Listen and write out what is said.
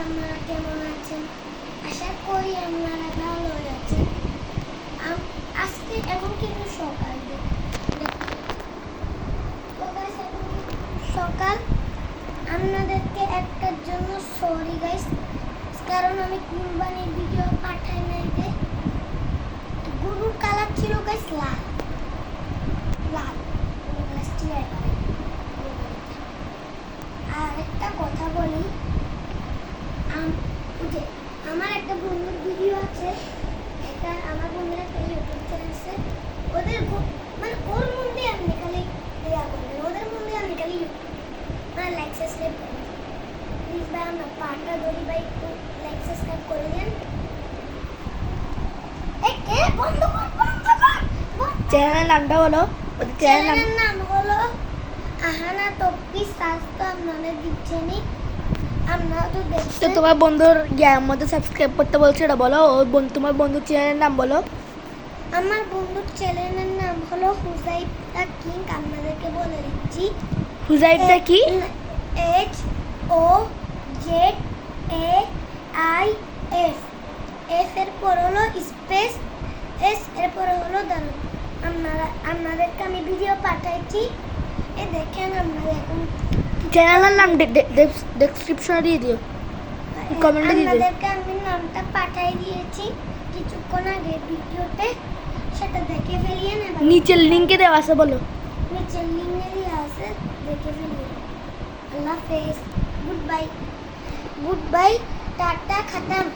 আপনারা কেমন আছেন? আশা করি আপনারা ভালো আছেন। আজকে এখন কিন্তু সকাল সকাল আপনাদেরকে একটার জন্য সরি গাইস, কারণ আমি কুরবানির ভিডিও পাঠাই নাই। গরুর কালার ছিল গাইস লাল লাল। আর একটা কথা বলি, আমার একটা বন্ধুর ভিডিও আছে, এটা আমার বন্ধুর একটা ইউটিউব চ্যানেল আছে, ওদের মানে ওর মধ্যে আপনি খালি দেয়া করবেন, ওদের মধ্যে আপনি খালি মানে লাইক সাবস্ক্রাইব করবেন প্লিজ ভাই। আমরা পাটা ধরি ভাই, একটু লাইক সাবস্ক্রাইব করে দেন। কে বন্ধ কর চ্যানেলের নামটা বলো। চ্যানেলের নাম হলো আহানা টপি। সার্চ তো আপনারা দিচ্ছেনই, আপনারা তো তো দেখছেন। তোমার বন্ধুর মধ্যে সাবস্ক্রাইব করতে বলছো, এটা বলো। তোমার বন্ধুর চ্যানেলের নাম বলো। আমার বন্ধুর চ্যানেলের নাম হলো হুজাইফা কিং। আপনাদেরকে বলে দিচ্ছি, হুজাইফা কি? HOZAIF। এফ এর পর হলো স্পেস, এস এর পর হলো দাঁড়ান। আপনাদেরকে আমি ভিডিও পাঠাইছি, এ দেখেন। আপনারা এখন চ্যানেলের নাম ডেসক্রিপশনে দিয়ে দিও, কমেন্টে দিয়ে দিও। আপনাদেরকে আমি নামটা পাঠাই দিয়েছি কিছুক্ষণ আগে ভিডিওতে, সেটা দেখে ফেলিয়ে নেবেন। নিচের লিংকে দেওয়া আছে, বলো। নিচের লিঙ্কে দেওয়া আছে, দেখে ফেলিয়ে। আল্লাহ হাফেজ, গুড বাই, টাটা, খতম।